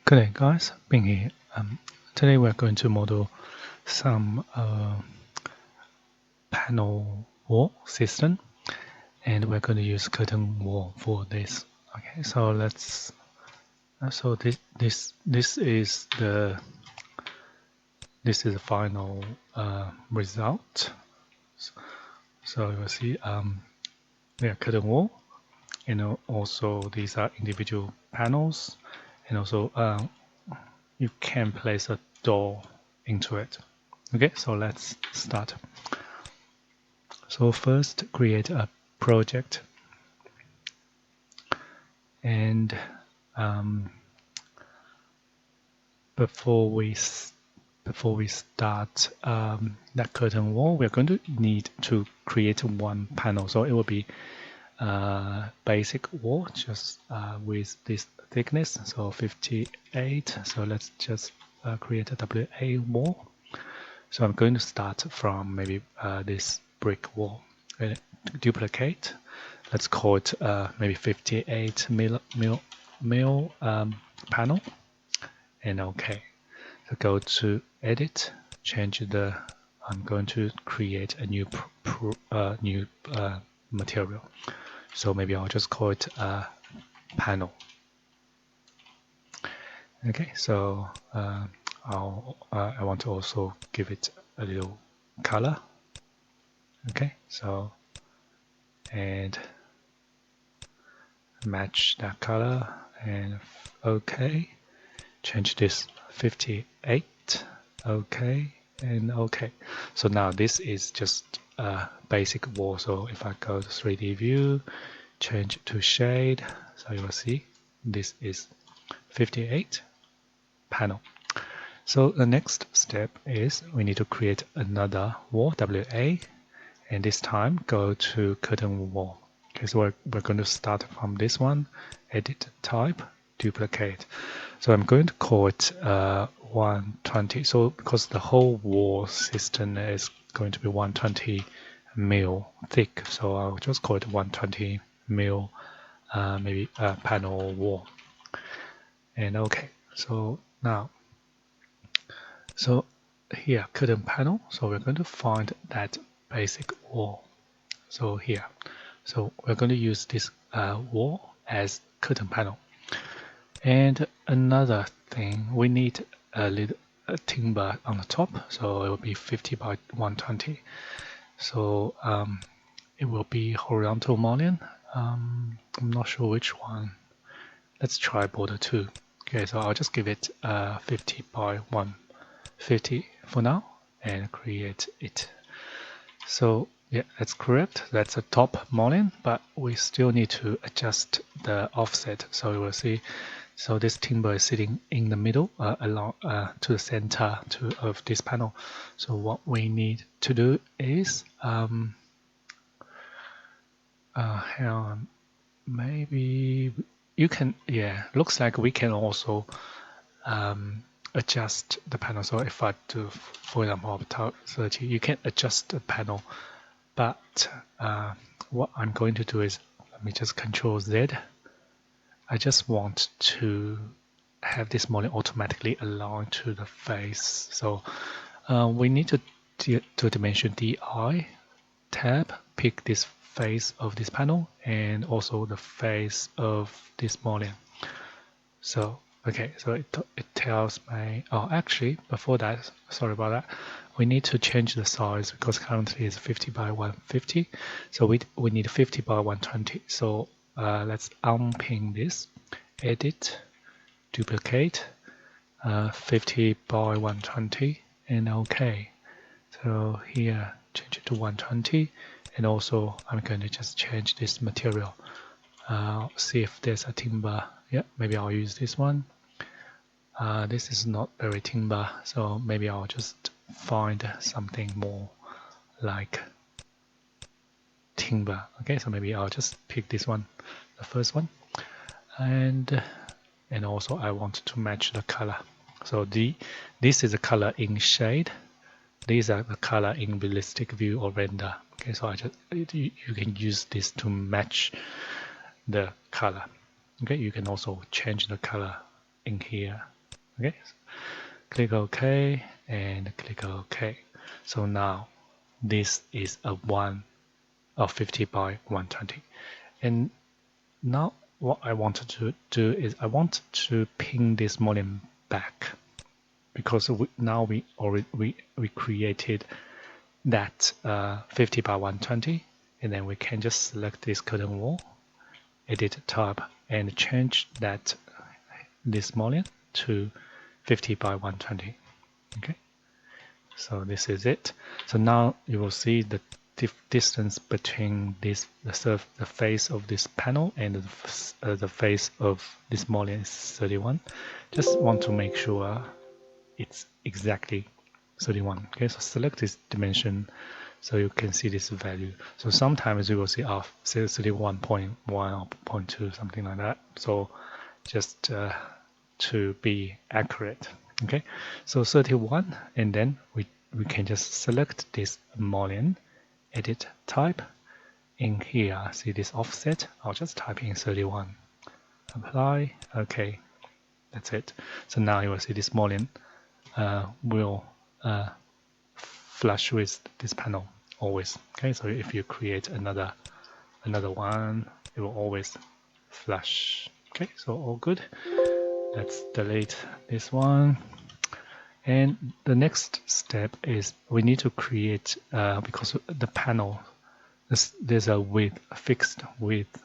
Good day, guys. Bing here. Today we're going to model some panel wall system, and we're going to use curtain wall for this. Okay, so let's. So this is the final result. So you will see curtain wall, and also these are individual panels, and also you can place a door into it. Okay, so let's start. So first create a project, and before we start that curtain wall, we're going to need to create one panel. So it will be basic wall just with this thickness, so 58. So let's just create a WA wall. So I'm going to start from maybe this brick wall and duplicate. Let's call it maybe 58 mil panel, and OK. So go to edit, change the. I'm going to create a new material. So maybe I'll just call it panel. Okay, so I want to also give it a little color. Okay, so and match that color, and OK. Change this 58. OK, and OK. So now this is just a basic wall. So if I go to 3D view, change to shade, so you will see this is 58 panel. So the next step is we need to create another wall, WA, and this time go to curtain wall. Okay, so we're going to start from this one, edit type, duplicate. So I'm going to call it 120. So because the whole wall system is going to be 120 mil thick, so I'll just call it 120 mil maybe panel wall. And OK, so now, so here curtain panel. So we're going to find that basic wall. So here, so we're going to use this wall as curtain panel. And another thing, we need a little timber on the top, so it will be 50 by 120. So it will be horizontal mullion. I'm not sure which one. Let's try border 2. Okay, so I'll just give it 50 by 150 for now and create it. So yeah, that's correct. That's a top mullion, but we still need to adjust the offset. So you will see, so this timber is sitting in the middle along to the center of this panel. So what we need to do is maybe you can, yeah, looks like we can also adjust the panel. So if I do, for example, top 30, you can adjust the panel, but what I'm going to do is, let me just Control Z. I just want to have this mullion automatically align to the face. So we need to dimension DI tab, pick this face of this panel and also the face of this mullion. So okay, so it tells me, oh actually before that, sorry about that, we need to change the size because currently it's 50 by 150. So we need 50 by 120. So let's unpin this, edit, duplicate, 50 by 120, and OK. So here, change it to 120, and also I'm going to just change this material. See if there's a timber. Yeah, maybe I'll use this one. This is not very timber, so maybe I'll just find something more like timber. Okay, so maybe I'll just pick this one, the first one, and also I want to match the color. So this is the color in shade. These are the color in realistic view or render. Okay, so you can use this to match the color. Okay, you can also change the color in here. Okay, click OK and click OK. So now this is a 50 by 120. And now what I wanted to do is I want to pin this mullion back, because now we already we created that 50 by 120, and then we can just select this curtain wall, edit tab, and change this mullion to 50 by 120. Okay, so this is it. So now you will see the distance between the face of this panel and the face of this mullion is 31. Just want to make sure it's exactly 31. Okay, so select this dimension so you can see this value. So sometimes you will see say 31.1 or 0.2, something like that. So just to be accurate. Okay, so 31, and then we can just select this mullion, edit type. In here, see this offset, I'll just type in 31, apply, okay, that's it. So now you will see this mullion will flush with this panel always. Okay, so if you create another one, it will always flush. Okay, so all good. Let's delete this one. And the next step is we need to create, because the panel, there's a width, a fixed width.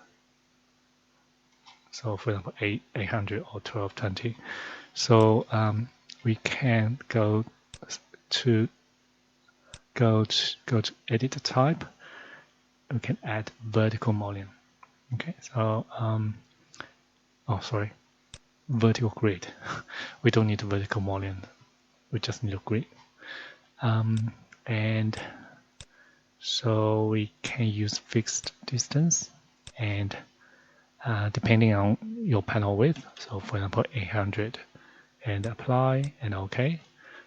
So for example, 800 or 1220. So we can go to edit type. We can add vertical mullion. Okay, so oh sorry, vertical grid. We don't need a vertical mullion. We just need a grid. And so we can use fixed distance, and depending on your panel width, so for example 800, and apply and OK.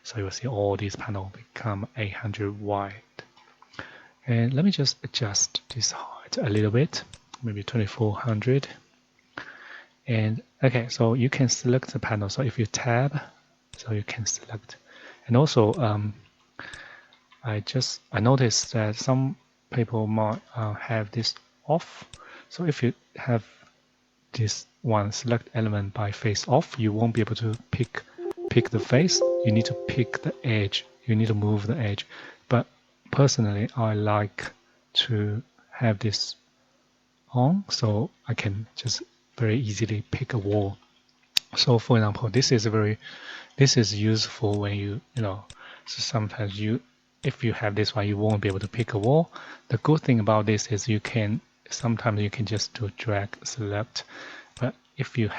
So you will see all these panels become 800 wide. And let me just adjust this height a little bit, maybe 2400. And okay, so you can select the panel. So if you tab, so you can select. And also, I noticed that some people might have this off. So if you have this one select element by face off, you won't be able to pick the face. You need to pick the edge. You need to move the edge. But personally, I like to have this on, so I can just very easily pick a wall. So for example, this is useful when you know. So sometimes if you have this one, you won't be able to pick a wall. The good thing about this is sometimes you can just do drag select. But if you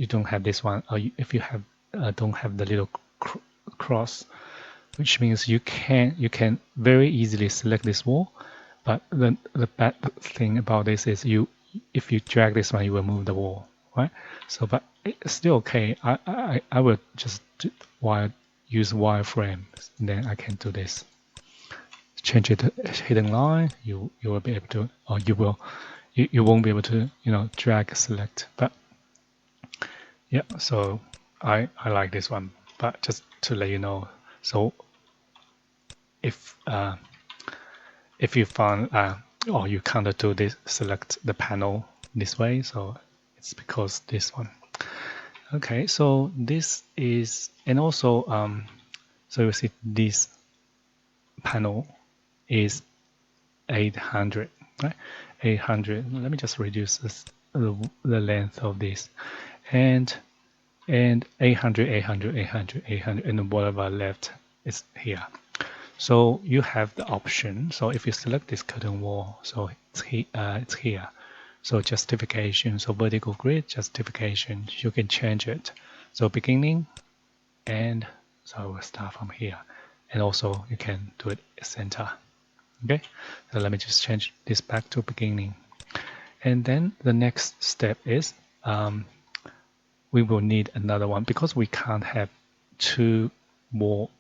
don't have this one, or if you don't have the little cross, which means you can very easily select this wall. But the bad thing about this is if you drag this one, you will move the wall, right? So, but it's still okay. I will just use wireframe, and then I can do this. Change it to hidden line. You will be able to, or you won't be able to, drag select. But yeah, so I like this one. But just to let you know, so if you found or you can't do this, select the panel this way, so it's because this one. Okay, so this is, and also so you see this panel is 800, right? 800. Let me just reduce the length of this, and 800, 800, 800, 800, and whatever left is here. So you have the option. So if you select this curtain wall, so it's here. So justification, so vertical grid justification, you can change it. So beginning, and so we'll start from here. And also you can do it center. Okay, so let me just change this back to beginning. And then the next step is we will need another one, because we can't have two more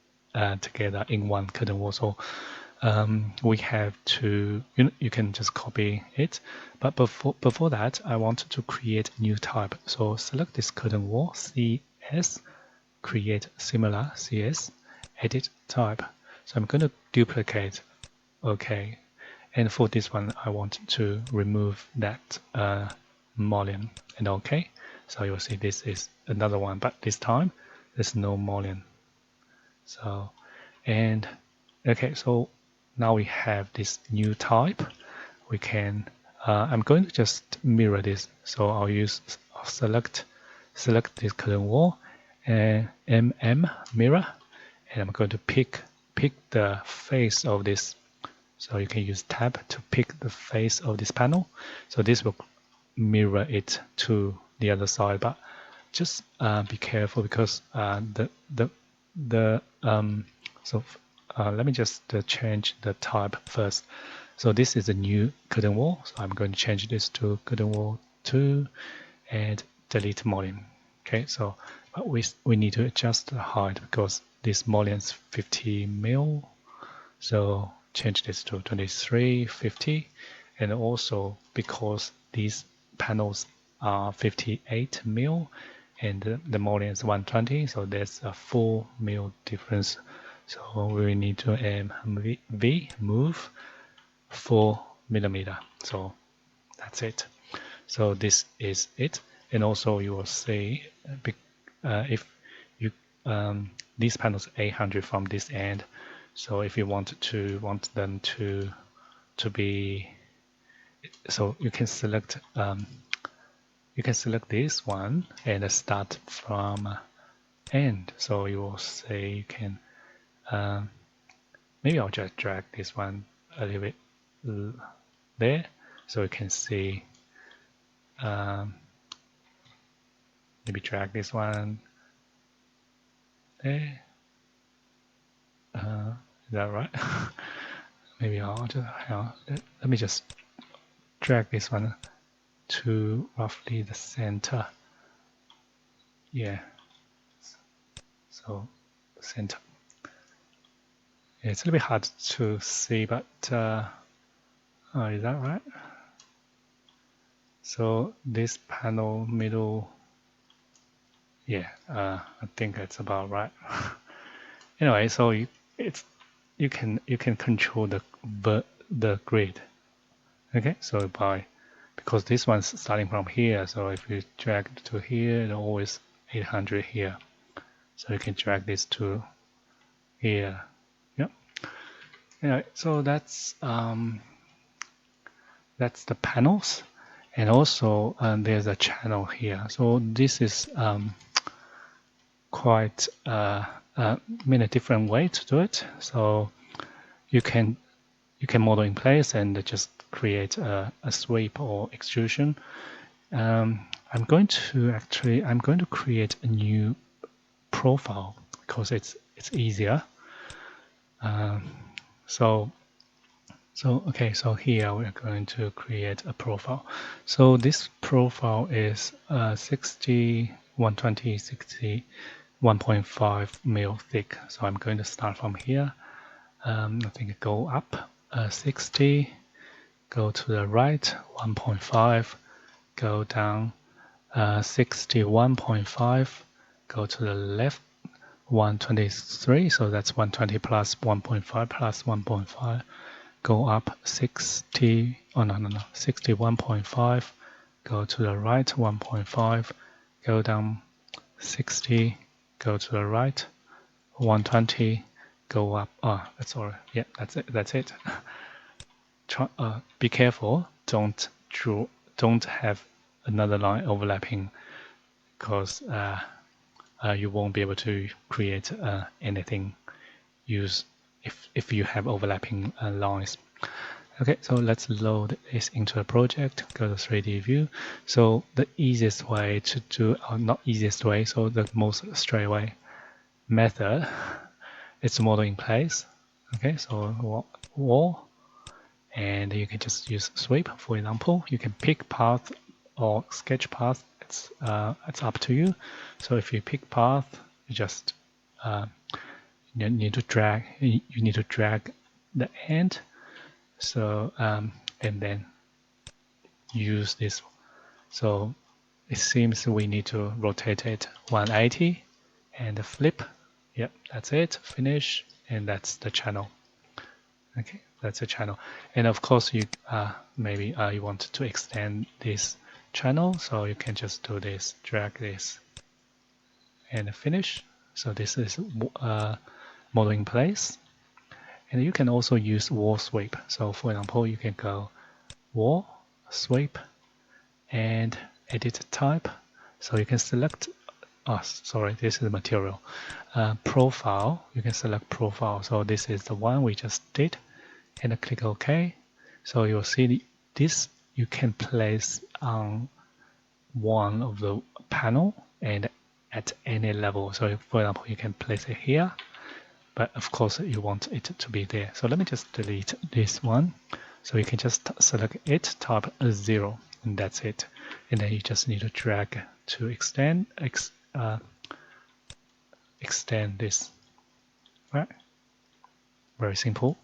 together in one curtain wall. So we have to, you can just copy it. But before that, I want to create a new type. So select this curtain wall, CS, create similar CS edit type. So I'm going to duplicate. Okay. And for this one, I want to remove that mullion and OK. So you'll see this is another one, but this time there's no mullion. So, and okay, so now we have this new type. We can, I'm going to just mirror this. So I'll select this curtain wall and mirror, and I'm going to pick the face of this. So you can use tab to pick the face of this panel. So this will mirror it to the other side, but just be careful because let me just change the type first. So this is a new curtain wall. So I'm going to change this to curtain wall 2 and delete mullion. Okay, so but we need to adjust the height because this mullion is 50 mil. So change this to 2350, and also because these panels are 58 mil and the mullion is 120, so there's a 4 mil difference. So we need to move 4 millimeter. So that's it. So this is it. And also you will see if you these panels 800 from this end. So if you want them to be, so you can select this one and start from end. So you will say you can maybe I'll just drag this one a little bit there, so you can see. Maybe drag this one there. Is that right? Maybe I'll just let me just drag this one to roughly the center. Yeah. So the center. Yeah, it's a little bit hard to see, but oh, is that right? So this panel middle. Yeah, I think that's about right. Anyway, so you can control the grid. Okay, so because this one's starting from here, so if you drag it to here, it's always 800 here. So you can drag this to here. Yep. Anyway, so that's the panels, and also there's a channel here. So this is quite many different ways to do it. So you can model in place and just create a sweep or extrusion. I'm going to create a new profile because it's easier. So here we're going to create a profile. So this profile is 60, 120, 60, 1.5 mil thick. So I'm going to start from here. I think go up 60, go to the right 1.5, go down 61.5, go to the left 123, so that's 120 plus 1.5 plus 1.5, go up 60, 61.5, go to the right 1.5, go down 60, go to the right 120, go up. That's all right. Yeah, that's it. Be careful, don't have another line overlapping, because you won't be able to create anything if you have overlapping lines. Okay, so let's load this into a project. Go to 3D view. So the easiest way to do, or not easiest way, so the most straightaway method is model in place. Okay, so wall, and you can just use sweep. For example, you can pick path or sketch path. It's up to you. So if you pick path, you just you need to drag the end. So and then use this. So it seems we need to rotate it 180. and flip. Yep, that's it. Finish, and that's the channel. Okay, that's a channel. And of course, you maybe you want to extend this channel, so you can just do this, drag this, and finish. So this is model in place. And you can also use wall sweep. So for example, you can go wall, sweep, and edit type. So you can select, sorry, this is the material. Profile, you can select profile. So this is the one we just did, and click OK. So you'll see this you can place on one of the panel and at any level. So for example, you can place it here, but of course you want it to be there. So let me just delete this one. So you can just select it, type 0, and that's it. And then you just need to drag to extend this. Right? Very simple.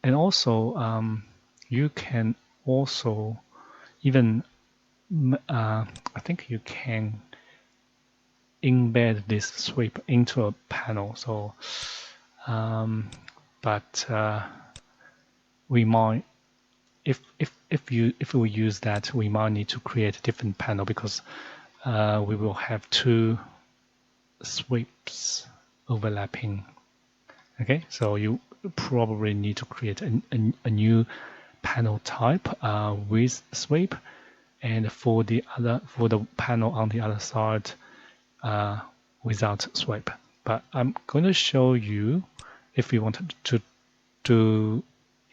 And also you can also even I think you can embed this sweep into a panel. So but we might, if we use that, we might need to create a different panel, because we will have two sweeps overlapping. Okay, so you probably need to create a new panel type with sweep, and for the panel on the other side without sweep. But I'm going to show you if you want to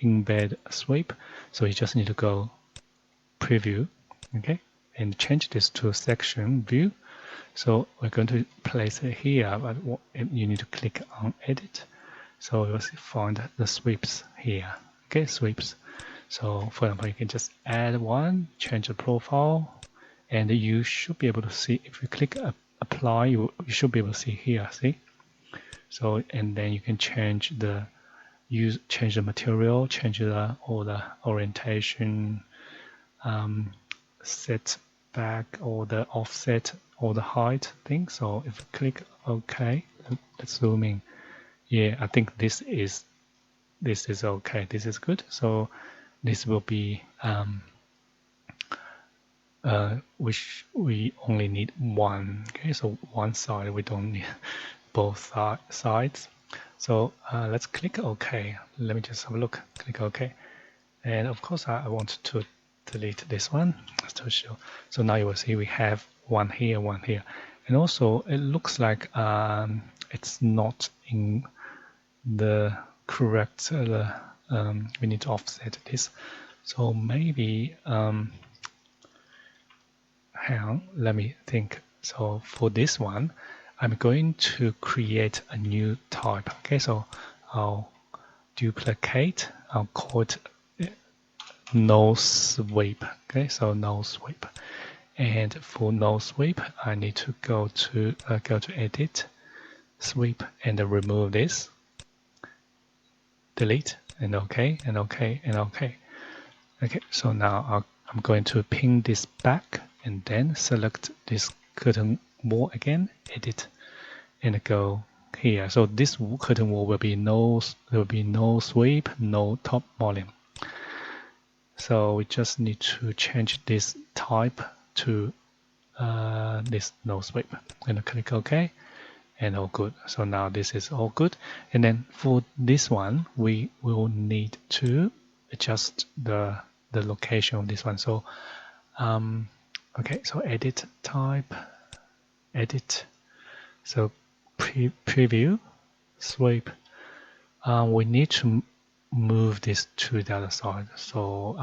embed a sweep. So you just need to go preview, okay, and change this to section view. So we're going to place it here, but you need to click on edit. So you'll find the sweeps here. Okay, sweeps. So for example, you can just add one, change the profile, and you should be able to see, if you click apply, you should be able to see here, see? So, and then you can change the material, change all the orientation, set back, or the offset, or the height thing. So if you click OK, let's zoom in. Yeah, I think this is okay. This is good. So this will be which we only need one. Okay, so one side, we don't need both sides. So let's click OK. Let me just have a look. Click OK. And of course, I want to delete this one to show. So now you will see we have one here, one here. And also, it looks like it's not in the correct, we need to offset this. So maybe, hang on, let me think. So for this one, I'm going to create a new type. Okay, so I'll duplicate, I'll call it no sweep. Okay, so no sweep. And for no sweep, I need to go to edit, sweep, and remove this. Delete, and OK, and OK, and OK. Okay, so now I'm going to pin this back, and then select this curtain wall again, edit, and go here. So this curtain wall will be there will be no sweep, no top volume. So we just need to change this type to this no sweep, and click OK, and all good. So now this is all good. And then for this one, we will need to adjust the location of this one. So okay, so edit type, edit. So preview, sweep. We need to move this to the other side. So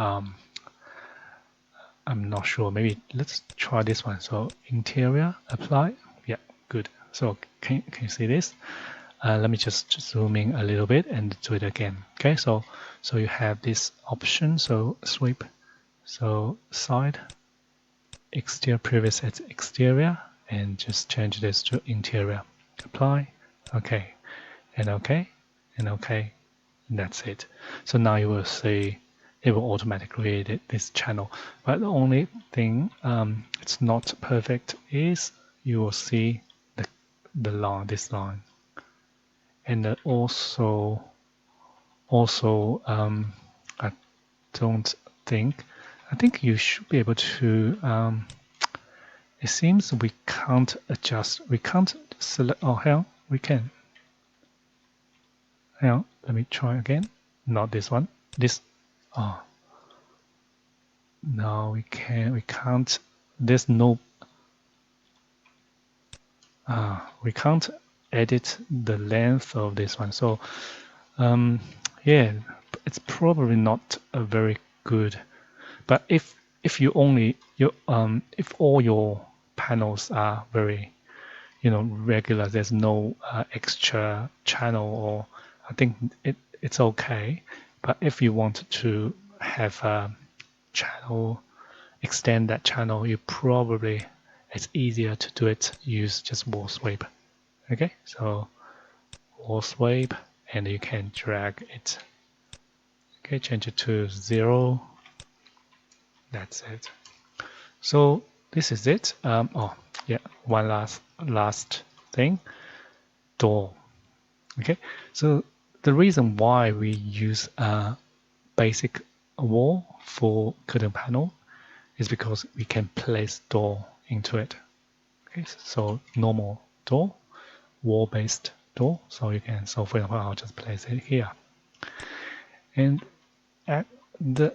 I'm not sure. Maybe let's try this one. So interior, apply. Yeah, good. So can you see this? Let me just zoom in a little bit and do it again. Okay, so you have this option. So sweep, so side, exterior, previous at exterior, and just change this to interior. Apply, okay, and okay, and okay, and that's it. So now you will see it will automatically create this channel. But the only thing it's not perfect is you will see the line, this line, and I don't think, I think you should be able to. It seems we can't adjust. We can't select. Oh, hang on, we can. Hang on, let me try again. Not this one. This. Oh, no, we can't. We can't. There's no. We can't edit the length of this one. So, yeah, it's probably not a very good. But if you only if all your panels are very regular, there's no extra channel, or I think it's okay. But if you want to have a channel, extend that channel, it's easier to do it, use just wall sweep. Okay, so wall sweep, and you can drag it. Okay, change it to 0. That's it. So this is it. Oh yeah, one last thing. Door. Okay, so the reason why we use a basic wall for curtain panel is because we can place door into it. Okay, so normal door, wall-based door. So you can. So for example, I'll just place it here. And at the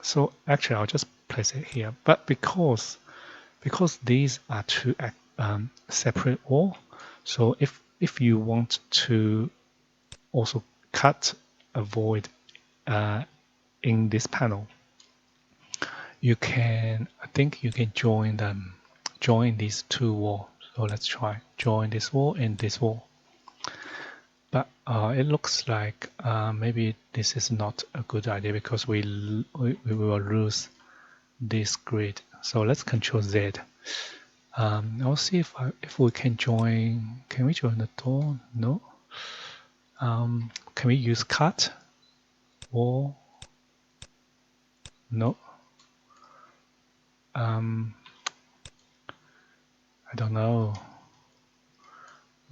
so actually I'll just place it here. But because these are two separate wall, so if you want to also cut a void in this panel, you can, I think you can join these two walls. So let's try join this wall and this wall. But it looks like maybe this is not a good idea because we will lose this grid. So let's Control Z. I'll see if we can join. Can we join the door? No. Can we use cut? Wall? No. I don't know.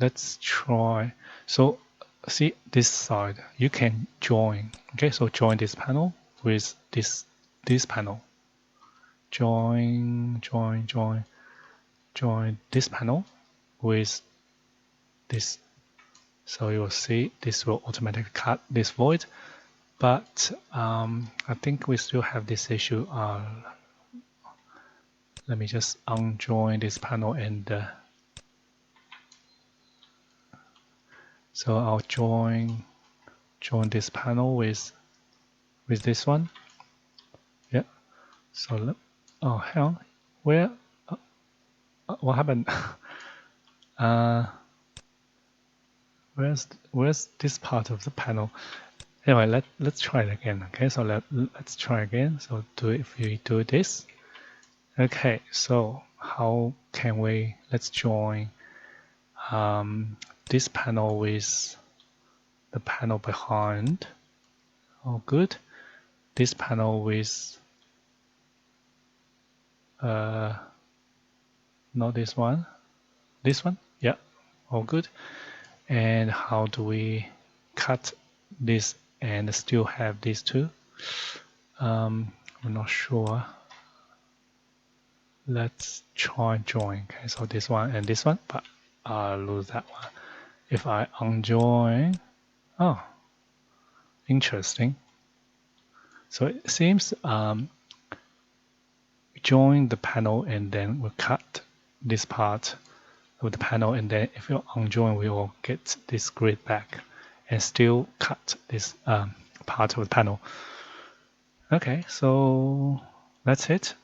Let's try. So see this side, you can join. Okay, so join this panel with this panel. Join this panel with this. So you will see this will automatically cut this void. But I think we still have this issue. Let me just unjoin this panel and so I'll join this panel with this one. Yeah. So oh hang on, where? What happened? Where's this part of the panel? Anyway, let's try it again. Okay, so let's try again. So if we do this. Okay, so how can we? Let's join this panel with the panel behind. Oh, good. This panel with not this one. This one? Yeah. All good. And how do we cut this and still have these two? I'm not sure. Let's try join. Okay, so this one and this one, but I'll lose that one. If I unjoin, oh, interesting. So it seems we join the panel and then we'll cut this part of the panel, and then if you unjoin, we will get this grid back and still cut this part of the panel. Okay, so that's it.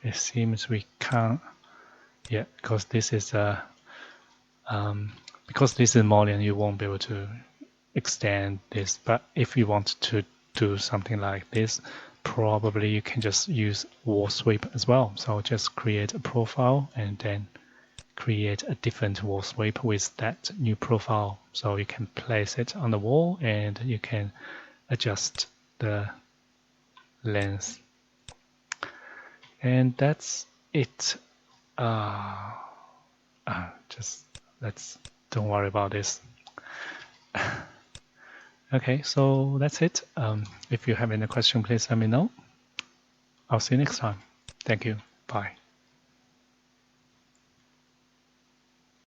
It seems we can't. Yeah, because this is Molian, you won't be able to extend this. But if you want to do something like this, probably you can just use wall sweep as well. So just create a profile and then create a different wall sweep with that new profile. So you can place it on the wall and you can adjust the length. And that's it. Just don't worry about this. Okay, so that's it. If you have any question, please let me know. I'll see you next time. Thank you. Bye.